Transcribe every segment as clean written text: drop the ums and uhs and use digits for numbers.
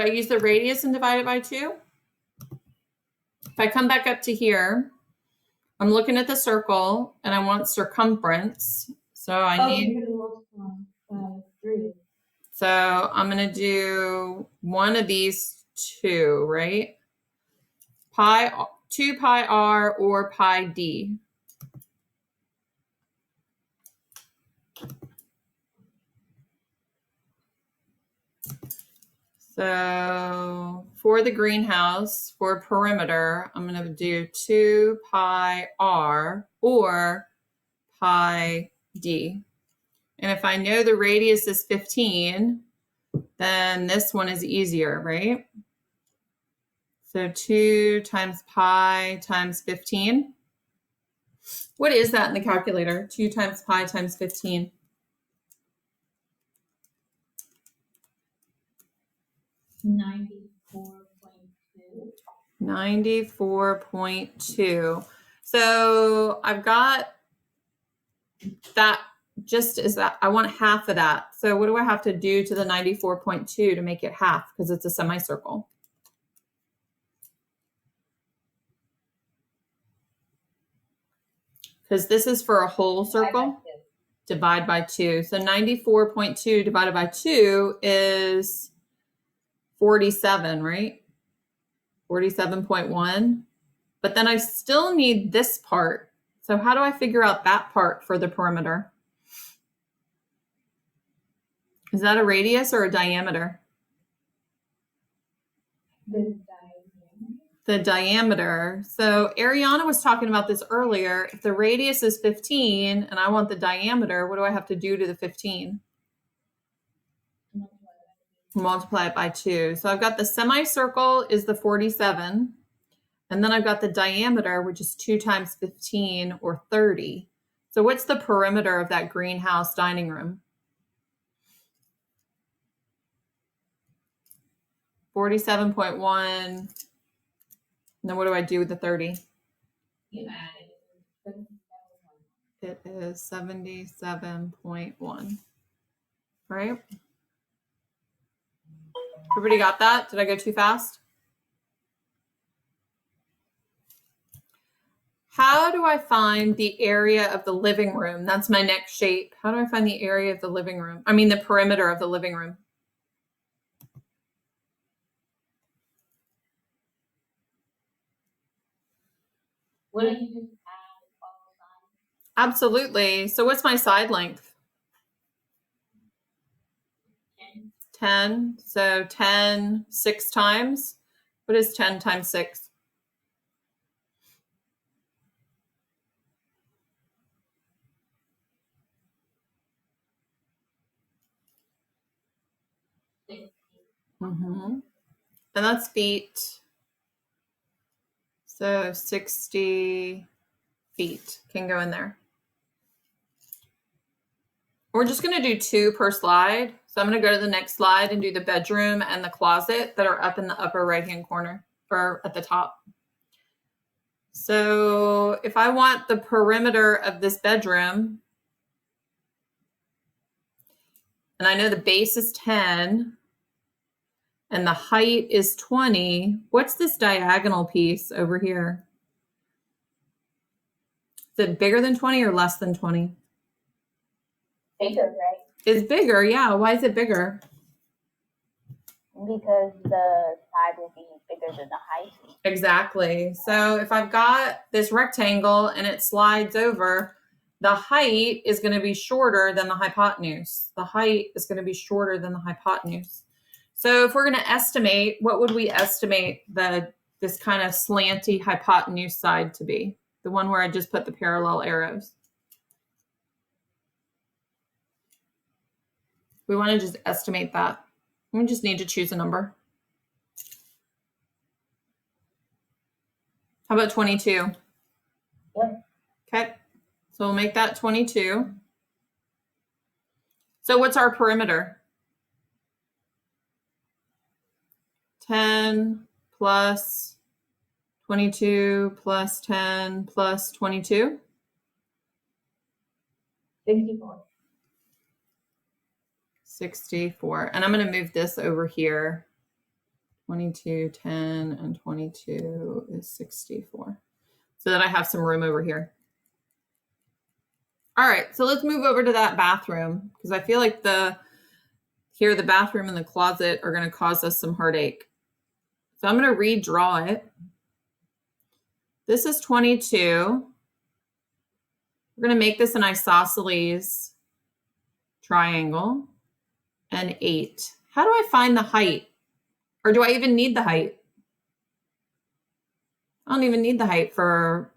I use the radius and divide it by 2. If I come back up to here, I'm looking at the circle and I want circumference. So I need. You're gonna multiply by 3. So I'm going to do one of these two, right? 2 pi r or pi d. So for the greenhouse, for perimeter, I'm going to do 2 pi r or pi d. And if I know the radius is 15, then this one is easier, right? So 2 times pi times 15. What is that in the calculator? 2 times pi times 15. 94.2. 94.2. So I've got that just as that. I want half of that. So what do I have to do to the 94.2 to make it half? Because it's a semicircle. Because this is for a whole circle. Divide by 2. So 94.2 divided by 2 is 47, right? 47.1. But then I still need this part. So how do I figure out that part for the perimeter? Is that a radius or a diameter? The diameter. So Ariana was talking about this earlier. If the radius is 15 and I want the diameter, what do I have to do to the 15? Multiply it by 2. So I've got the semicircle is the 47. And then I've got the diameter, which is 2 times 15 or 30. So what's the perimeter of that greenhouse dining room? 47.1. And then what do I do with the 30? You add it. It is 77.1. Right? Everybody got that? Did I go too fast? How do I find the area of the living room? That's my next shape. How do I find the area of the living room? I mean, the perimeter of the living room. What do you just add all the time? Absolutely. So what's my side length? 10. So 10 6 times. What is 10 times 6? And that's feet. So 60 feet can go in there. We're just going to do 2 per slide. So I'm going to go to the next slide and do the bedroom and the closet that are up in the upper right-hand corner or at the top. So if I want the perimeter of this bedroom, and I know the base is 10 and the height is 20, what's this diagonal piece over here? Is it bigger than 20 or less than 20? Bigger, right? It's bigger, yeah. Why is it bigger? Because the side will be bigger than the height. Exactly. So if I've got this rectangle and it slides over, the height is going to be shorter than the hypotenuse. The height is going to be shorter than the hypotenuse. So if we're going to estimate, what would we estimate this kind of slanty hypotenuse side to be? The one where I just put the parallel arrows. We want to just estimate that. We just need to choose a number. How about 22? Yep. Okay. So we'll make that 22. So what's our perimeter? 10 plus 22 plus 10 plus 22? 64. 64. And I'm going to move this over here. 22, 10, and 22 is 64. So that I have some room over here. All right, so let's move over to that bathroom because I feel like the bathroom and the closet are going to cause us some heartache. So I'm going to redraw it. This is 22. We're going to make this an isosceles triangle and 8. How do I find the height? Or do I even need the height? I don't even need the height for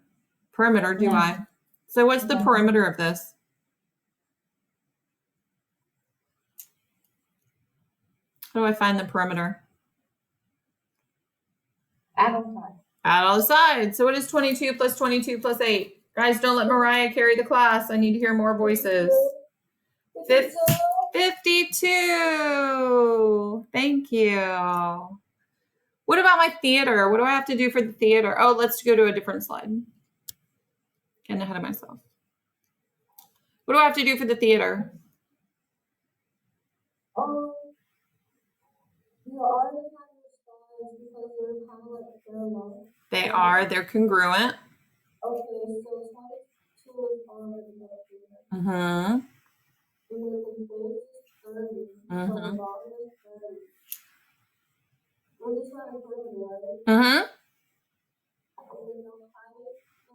perimeter, do I? So what's the perimeter of this? How do I find the perimeter? Add on sides. Add all the sides. So what is 22 plus 22 plus 8? Guys, don't let Mariah carry the class. I need to hear more voices. 52. Thank you. What about my theater? What do I have to do for the theater? Oh, let's go to a different slide. Getting ahead of myself. What do I have to do for the theater? You already have your sides because they're kind of like parallel. They are. They're congruent. Okay, so 22 is already there. Mm-hmm. And then the base is 30. So the bottom is 30. We're just trying to put it right. Mm-hmm. And then the height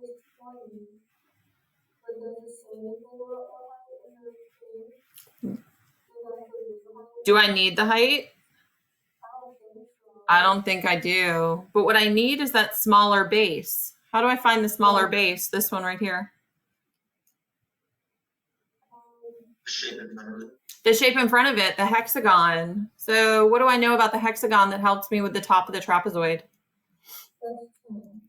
is 20. But does it say anything about the height in the thing? Do I need the height? I don't think I do. But what I need is that smaller base. How do I find the smaller base? This one right here. The shape in front of it, the hexagon. So what do I know about the hexagon that helps me with the top of the trapezoid?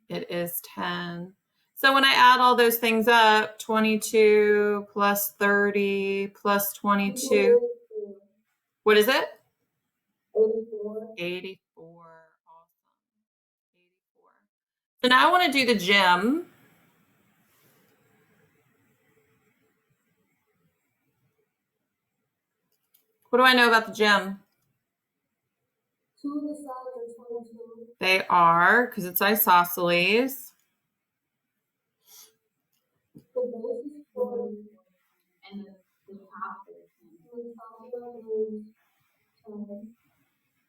It is 10. So when I add all those things up, 22 plus 30 plus 22. What is it? 84. 84. Awesome. 84. So now I want to do the gym. What do I know about the gym? 2 of the sides are 22. They are, because it's isosceles. The base is 40. And the top is 10.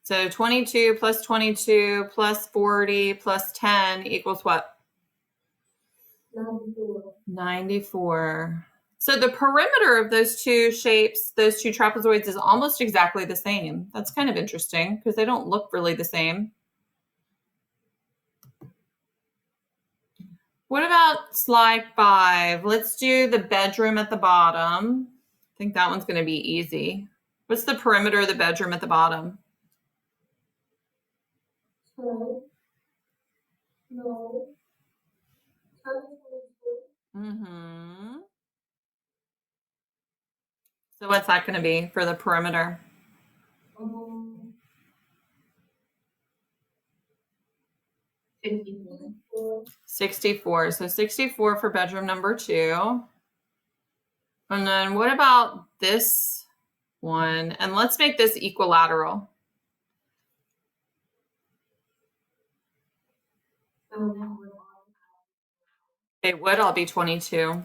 So 22 plus 22 plus 40 plus 10 equals what? 94. 94. So the perimeter of those two shapes, those two trapezoids, is almost exactly the same. That's kind of interesting because they don't look really the same. What about slide 5? Let's do the bedroom at the bottom. I think that one's going to be easy. What's the perimeter of the bedroom at the bottom? 10. No. 10 is 22. Mm-hmm. So what's that going to be for the perimeter? 64. 64. So 64 for bedroom number 2. And then what about this one? And let's make this equilateral. It would all be 22.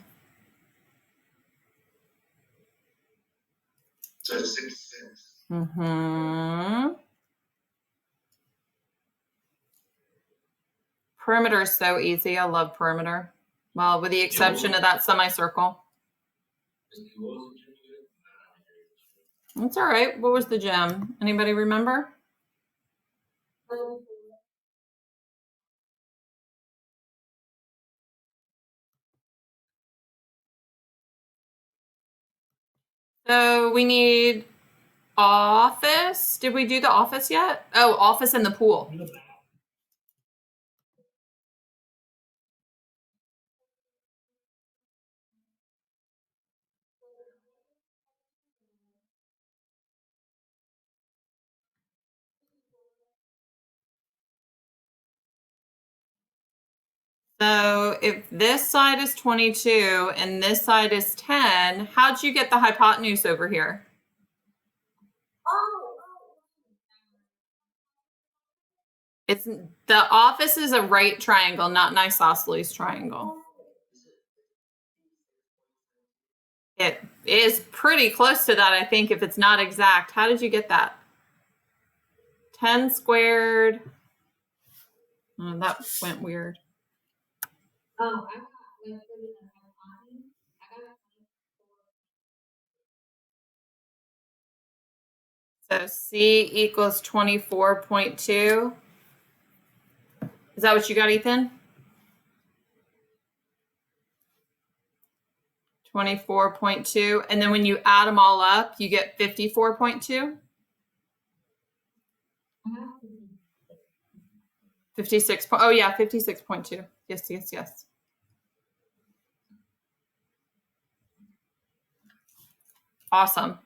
So 66. Mm-hmm. Perimeter is so easy. I love perimeter. Well, with the exception of that semicircle. That's all right. What was the gem? Anybody remember? So we need office. Did we do the office yet? Oh, office and the pool. So if this side is 22 and this side is 10, how'd you get the hypotenuse over here? It's the office is a right triangle, not an isosceles triangle. It is pretty close to that, I think, if it's not exact. How did you get that? 10 squared. Oh, that went weird. Oh, I got like 30 I got So C equals 24.2. Is that what you got, Ethan? 24.2. And then when you add them all up, you get 54.2. 56. Oh, yeah, 56.2. Yes, yes, yes. Awesome.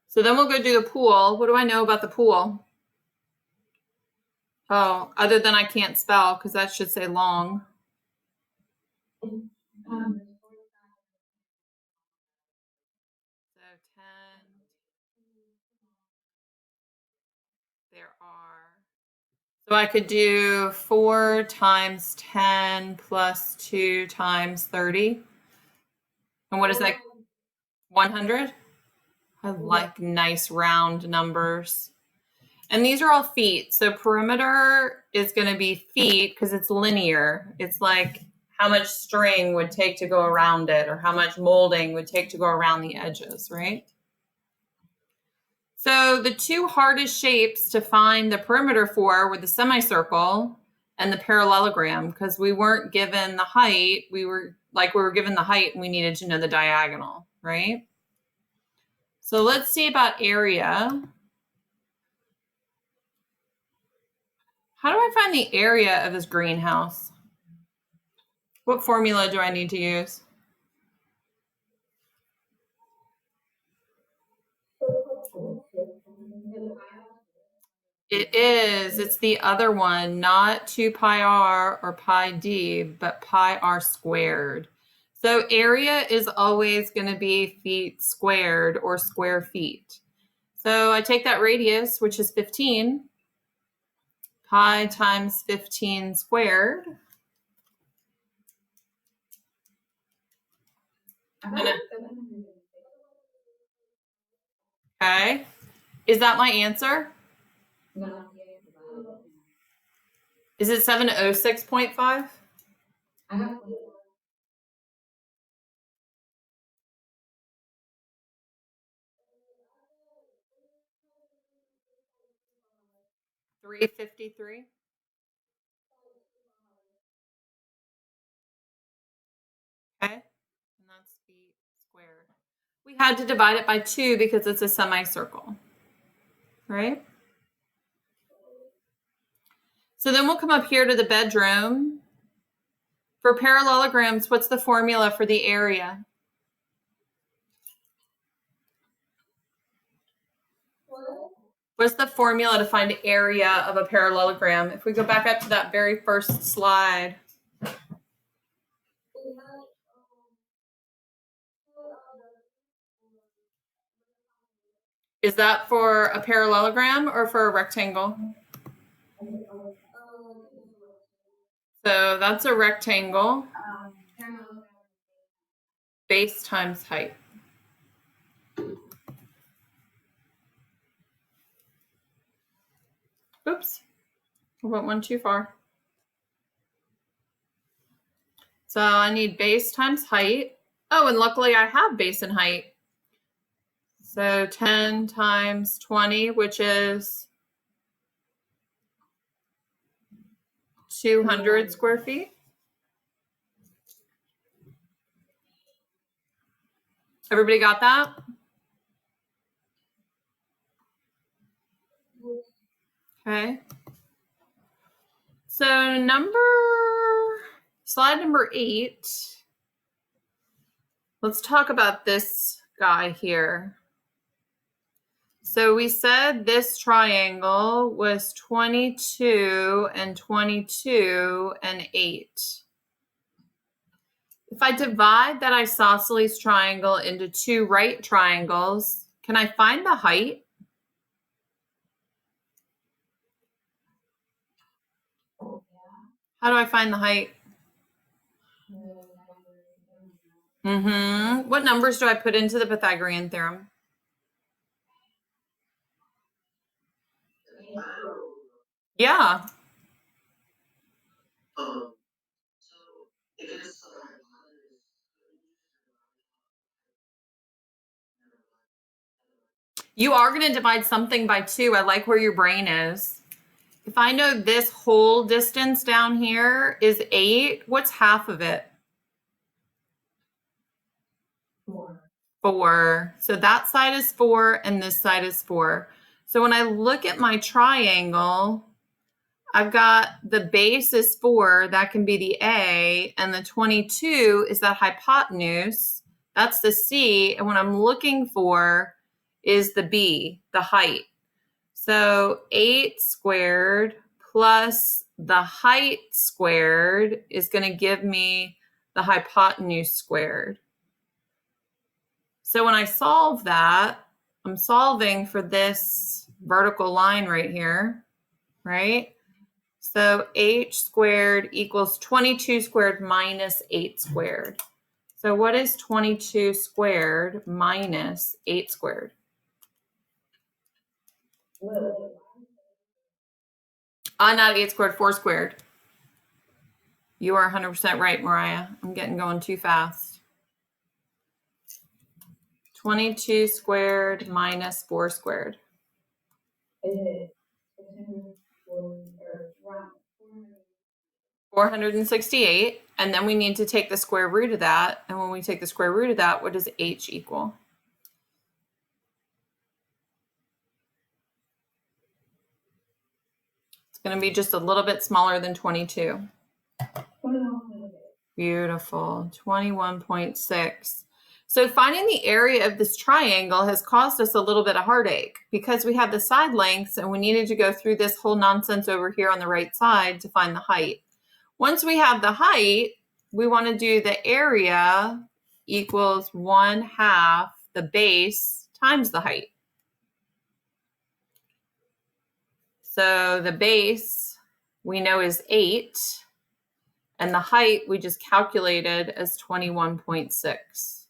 So then we'll go do the pool. What do I know about the pool? Oh, other than I can't spell, because that should say long. So 10. There are. So I could do 4 times 10 plus 2 times 30. And what is that? 100? I like nice round numbers. And these are all feet. So perimeter is going to be feet because it's linear. It's like how much string would take to go around it, or how much molding would take to go around the edges, right? So the two hardest shapes to find the perimeter for were the semicircle and the parallelogram, because we weren't given the height. We were given the height and we needed to know the diagonal, right? So let's see about area. How do I find the area of this greenhouse? What formula do I need to use? It is. It's the other one, not 2 pi r or pi d, but pi r squared. So area is always going to be feet squared or square feet. So I take that radius, which is 15, pi times 15 squared. Okay. Is that my answer? Is it 706.5? $353. Okay, and that's feet squared. We had to divide it by 2 because it's a semicircle, right? So then we'll come up here to the bedroom. For parallelograms, what's the formula for the area? What's the formula to find area of a parallelogram? If we go back up to that very first slide. Is that for a parallelogram or for a rectangle? So that's a rectangle. Base times height. Oops, I went one too far. So I need base times height. Oh, and luckily I have base and height. So 10 times 20, which is 200 square feet. Everybody got that? Okay. So slide number 8. Let's talk about this guy here. So we said this triangle was 22 and 22 and 8. If I divide that isosceles triangle into 2 right triangles, can I find the height? How do I find the height? What numbers do I put into the Pythagorean theorem? Yeah. You are going to divide something by 2. I like where your brain is. If I know this whole distance down here is 8, what's half of it? 4. So that side is 4 and this side is 4. So when I look at my triangle, I've got the base is 4, that can be the A, and the 22 is that hypotenuse, that's the C, and what I'm looking for is the B, the height. So 8 squared plus the height squared is going to give me the hypotenuse squared. So when I solve that, I'm solving for this vertical line right here, right? So h squared equals 22 squared minus 8 squared. So what is 22 squared minus 8 squared? Not 8 squared, 4 squared. You are 100% right, Mariah. I'm getting going too fast. 22 squared minus 4 squared. 468, and then we need to take the square root of that, and when we take the square root of that, what does h equal? It's going to be just a little bit smaller than 22. Beautiful, 21.6. So finding the area of this triangle has caused us a little bit of heartache because we had the side lengths and we needed to go through this whole nonsense over here on the right side to find the height. Once we have the height, we want to do the area equals 1/2 the base times the height. So the base we know is 8, and the height we just calculated as 21.6.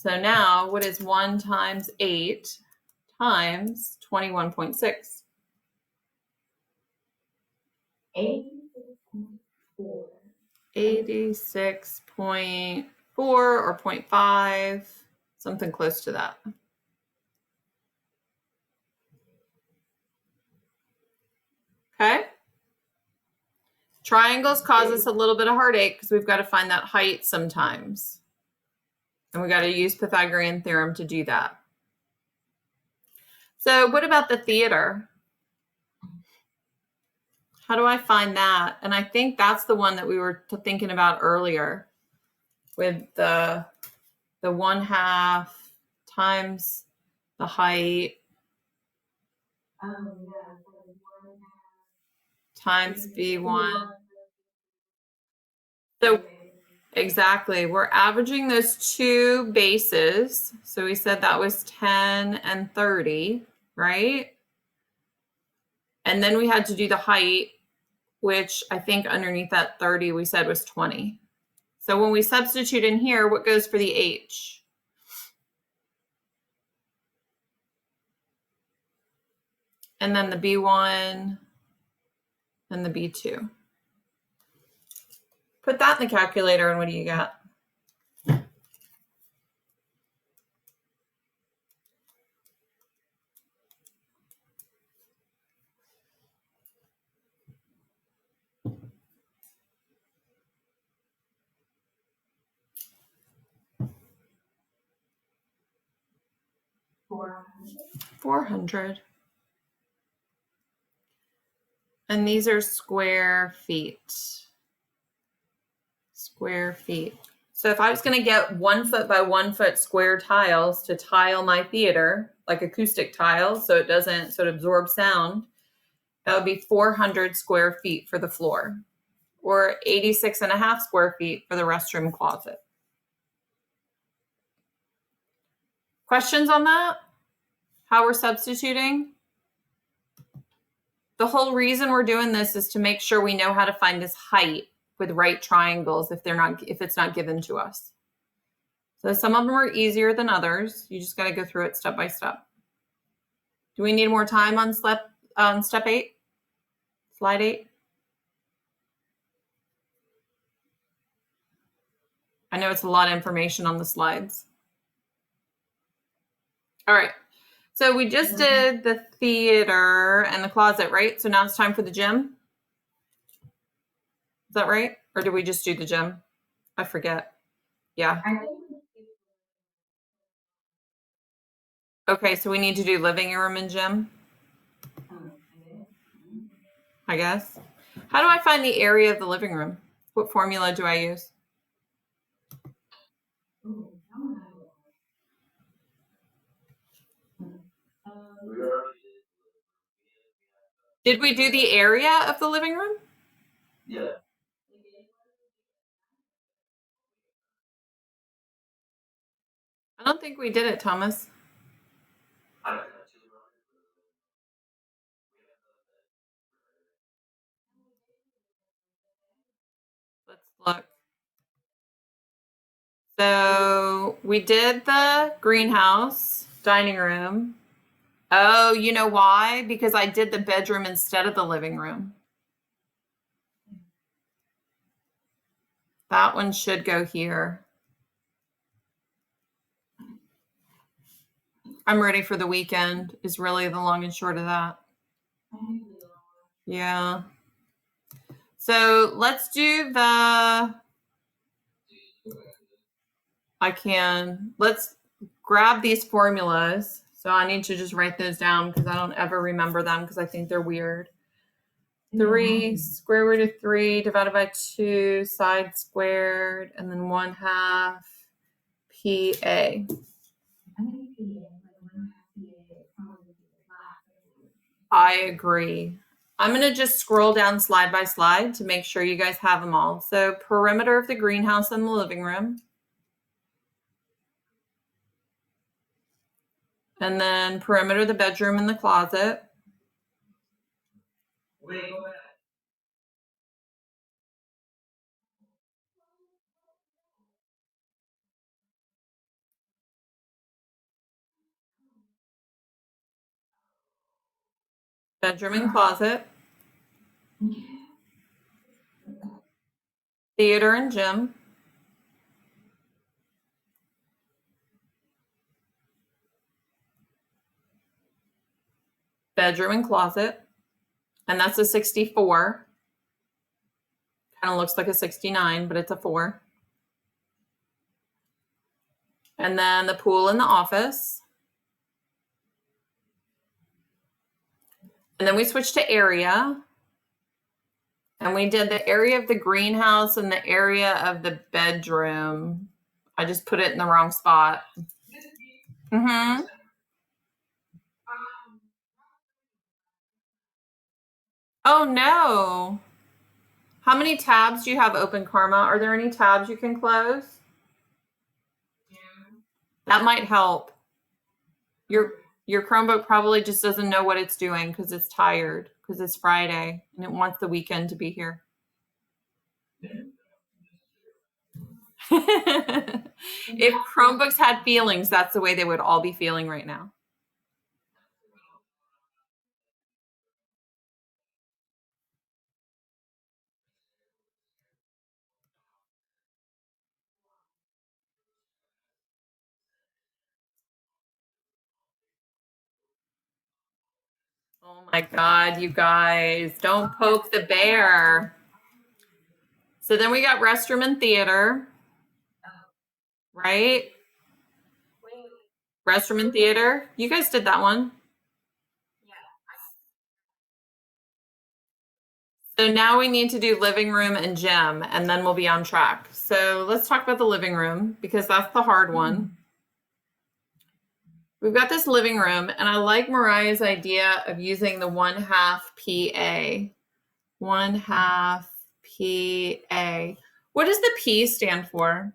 So now what is 1 times 8 times 21.6? 86.4 or 0.5, something close to that. Okay. Triangles cause us a little bit of heartache because we've got to find that height sometimes. And we got to use Pythagorean theorem to do that. So what about the theater? How do I find that? And I think that's the one that we were thinking about earlier with the 1/2 times the height times B1. So exactly, we're averaging those two bases. So we said that was 10 and 30, right? And then we had to do the height, which I think underneath that 30 we said was 20. So when we substitute in here, what goes for the h? And then the B1 and the B2. Put that in the calculator and what do you got? $400. And these are square feet. Square feet. So if I was going to get 1 foot by 1 foot square tiles to tile my theater, like acoustic tiles, so it doesn't sort of absorb sound, that would be 400 square feet for the floor, or 86.5 square feet for the restroom closet. Questions on that? How we're substituting? The whole reason we're doing this is to make sure we know how to find this height with right triangles if it's not given to us. So some of them are easier than others. You just got to go through it step by step. Do we need more time on step 8? Slide 8? I know it's a lot of information on the slides. All right. So we just did the theater and the closet, right? So now it's time for the gym. Is that right? Or did we just do the gym? I forget. Yeah. Okay, so we need to do living room and gym, I guess. How do I find the area of the living room? What formula do I use? Did we do the area of the living room? Yeah. I don't think we did it, Thomas. Let's look. So we did the greenhouse, dining room. Oh, you know why? Because I did the bedroom instead of the living room. That one should go here. I'm ready for the weekend is really the long and short of that. Yeah. So let's do let's grab these formulas. So I need to just write those down because I don't ever remember them because I think they're weird. 3 square root of 3 divided by 2 side squared, and then 1/2 PA. I agree. I'm going to just scroll down slide by slide to make sure you guys have them all. So perimeter of the greenhouse and the living room. And then perimeter of the bedroom and the closet. Wait, go back. Bedroom and closet. Theater and gym. Bedroom and closet. And that's a 64. Kind of looks like a 69, but it's a 4. And then the pool and the office. And then we switched to area. And we did the area of the greenhouse and the area of the bedroom. I just put it in the wrong spot. Mm-hmm. Oh, no. How many tabs do you have open, Karma? Are there any tabs you can close? That might help. Your Chromebook probably just doesn't know what it's doing because it's tired because it's Friday and it wants the weekend to be here. If Chromebooks had feelings, that's the way they would all be feeling right now. Oh my God, you guys, don't poke the bear. So then we got restroom and theater, right? Restroom and theater. You guys did that one. So now we need to do living room and gym, and then we'll be on track. So let's talk about the living room because that's the hard one. We've got this living room, and I like Mariah's idea of using the 1/2 PA. 1/2 PA. What does the P stand for?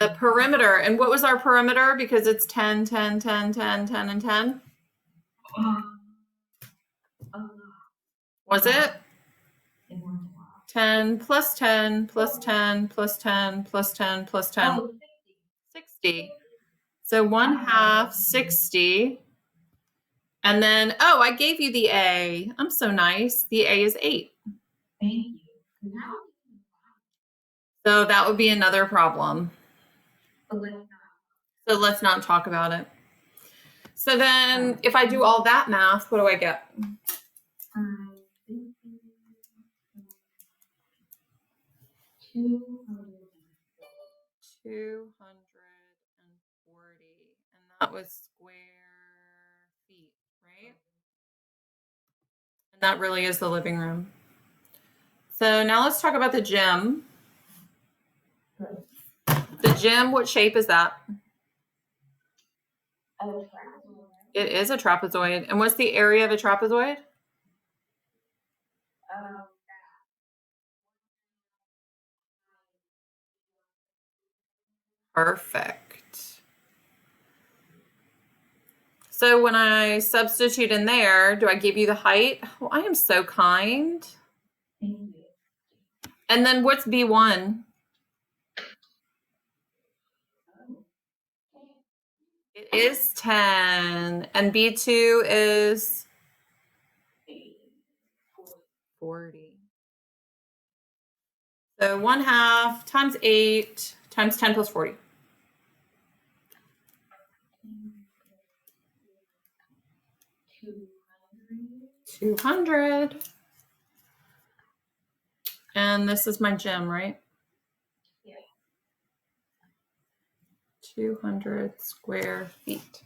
The perimeter. And what was our perimeter? Because it's 10, 10, 10, 10, 10, and 10. Was it? 10 plus 10 plus 10 plus 10 plus 10 plus 10. 60. So 1/2, 60. And then, oh, I gave you the A. I'm so nice. The A is 8. Thank you. So that would be another problem. So let's not talk about it. So then if I do all that math, what do I get? 240. And that was square feet, right? And that really is the living room. So now let's talk about the gym. The gym, what shape is that? It is a trapezoid. And what's the area of a trapezoid? Perfect. So when I substitute in there, do I give you the height? Well, I am so kind. And then what's B1? It is 10. And B2 is 40. So 1/2 times 8 times 10 plus 40. 200. And this is my gym, right? Yeah. 200 square feet.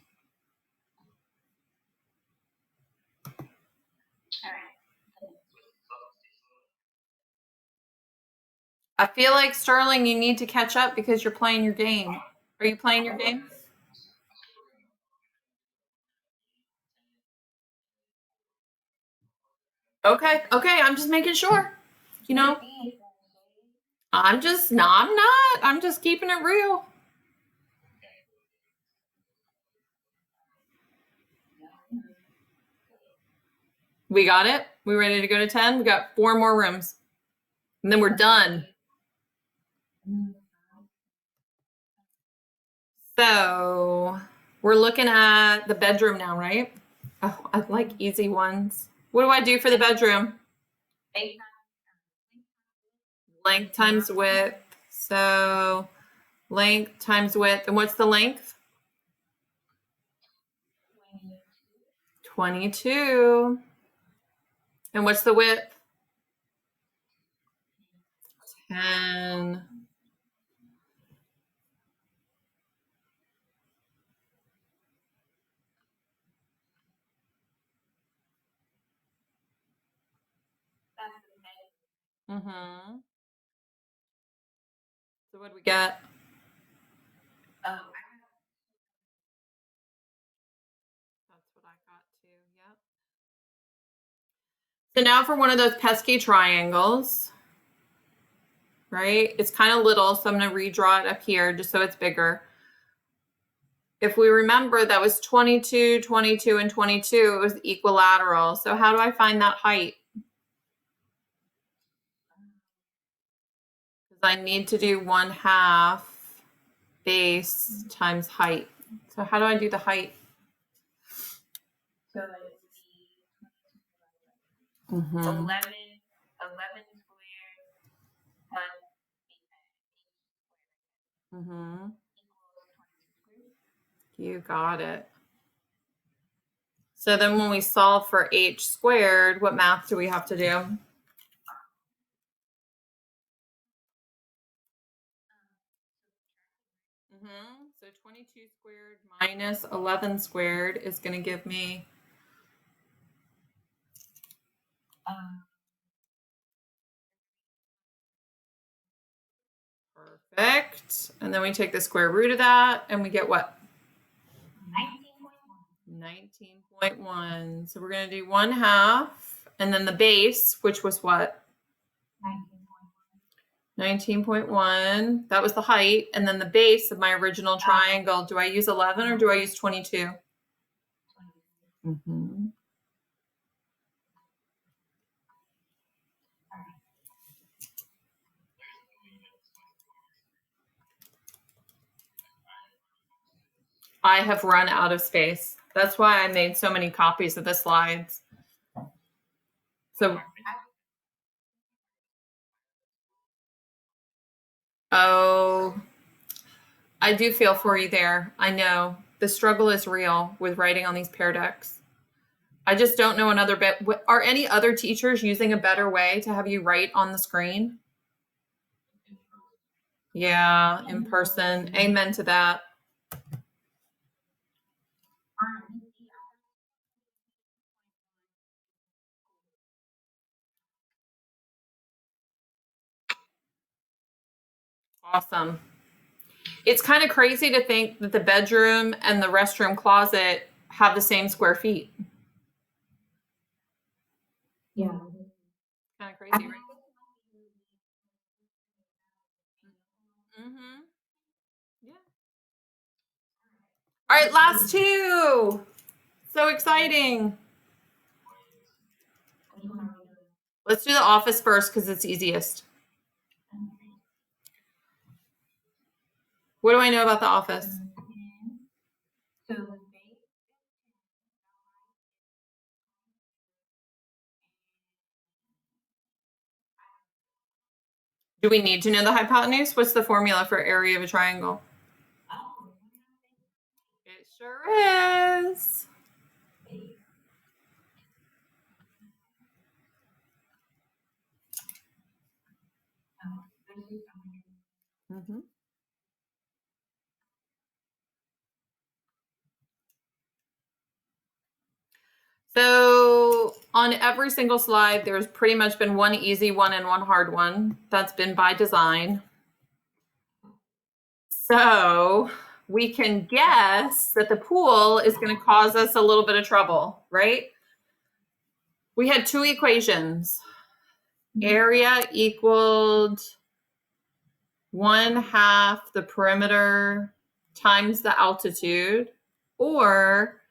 I feel like, Sterling, you need to catch up because you're playing your game. Are you playing your game? Okay, I'm just making sure. You know, I'm not. I'm just keeping it real. We got it? We ready to go to 10? We got 4 more rooms. And then we're done. So we're looking at the bedroom now, right? Oh, I like easy ones. What do I do for the bedroom? Length times width. So length times width. And what's the length? 22. And what's the width? 10. Mm-hmm. So what do we get? That's what I got too. Yep. So now for one of those pesky triangles, right? It's kind of little, so I'm going to redraw it up here just so it's bigger. If we remember, that was 22, 22, and 22. It was equilateral. So how do I find that height? Because I need to do 1/2 base times height. So how do I do the height? So Mm-hmm. 11 squared plus Mm-hmm. You got it. So then when we solve for h squared, what math do we have to do? Mm-hmm. So 22 squared minus 11 squared is going to give me perfect. And then we take the square root of that and we get what? 19.1. So we're going to do 1/2 and then the base, which was what? 19.1. That was the height. And then the base of my original triangle. Do I use 11 or do I use 22? Mhm. I have run out of space. That's why I made so many copies of the slides. So, oh, I do feel for you there. I know the struggle is real with writing on these Pear Decks. I just don't know another bit. Are any other teachers using a better way to have you write on the screen? Yeah, in person. Amen to that. Awesome. It's kind of crazy to think that the bedroom and the restroom closet have the same square feet. Yeah. Kind of crazy, right? Mm-hmm. Yeah. All right, last two. So exciting. Let's do the office first because it's easiest. What do I know about the office? Do we need to know the hypotenuse? What's the formula for area of a triangle? It sure is. Mm-hmm. So on every single slide, there's pretty much been one easy one and one hard one. That's been by design. So we can guess that the pool is going to cause us a little bit of trouble, right? We had two equations. Area equaled 1/2 the perimeter times the altitude, or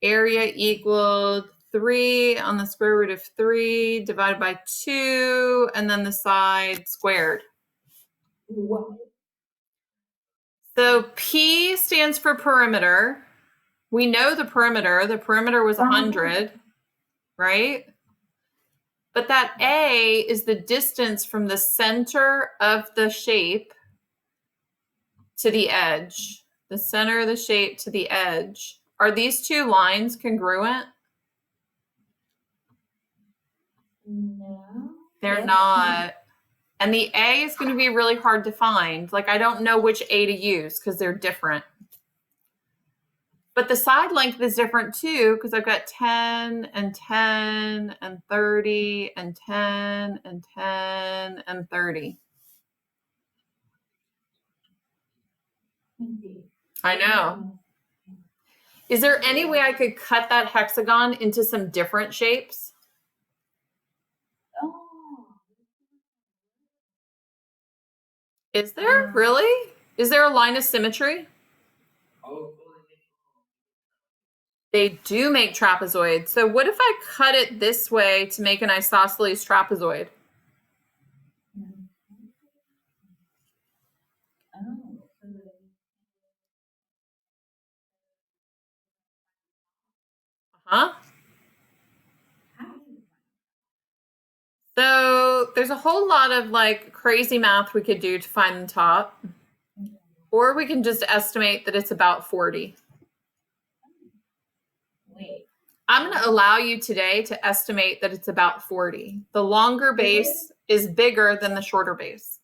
area equaled 3 on the square root of 3 divided by 2, and then the side squared. What? So P stands for perimeter. We know the perimeter. The perimeter was 100, right? But that A is the distance from the center of the shape to the edge. The center of the shape to the edge. Are these two lines congruent? No. They're Yes. not. And the A is going to be really hard to find. Like, I don't know which A to use because they're different. But the side length is different too because I've got 10 and 10 and 30 and 10 and 10 and 30. I know. Is there any way I could cut that hexagon into some different shapes? Oh. Is there really? Is there a line of symmetry? They do make trapezoids. So what if I cut it this way to make an isosceles trapezoid? Huh? So there's a whole lot of like crazy math we could do to find the top. Or we can just estimate that it's about 40. Wait. I'm going to allow you today to estimate that it's about 40. The longer base is bigger than the shorter base.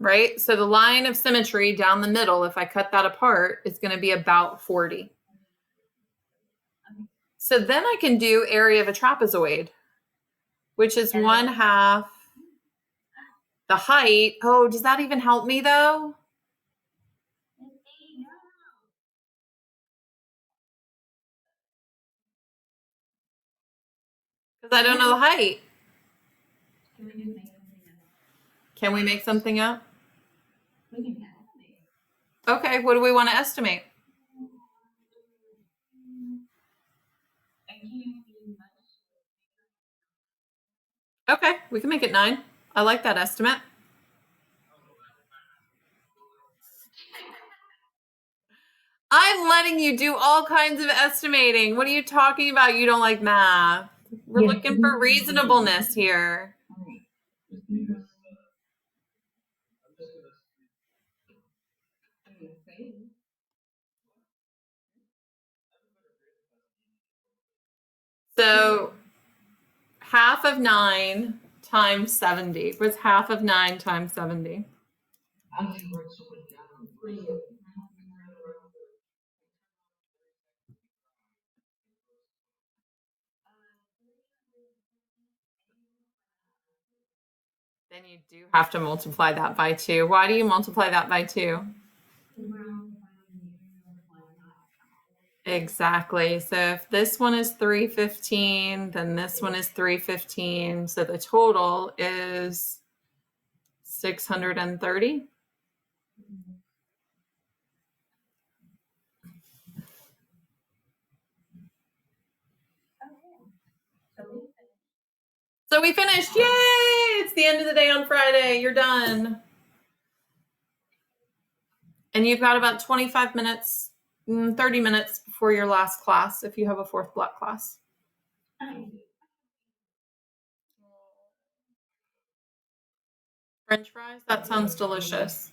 Right? So the line of symmetry down the middle, if I cut that apart, is going to be about 40. So then I can do area of a trapezoid, which is 1/2 the height. Oh, does that even help me though? Because I don't know the height. Can we make something up? Okay, what do we want to estimate? Okay, we can make it 9. I like that estimate. I'm letting you do all kinds of estimating. What are you talking about? You don't like math. We're Yes, looking for reasonableness here. So half of 9 times 70. What's half of 9 times 70? Then you do have to multiply that by 2. Why do you multiply that by 2? Exactly. So if this one is 315, then this one is 315. So the total is 630. So we finished. Yay! It's the end of the day on Friday. You're done. And you've got about 25 minutes, 30 minutes before your last class if you have a 4th block class. French fries? That sounds delicious.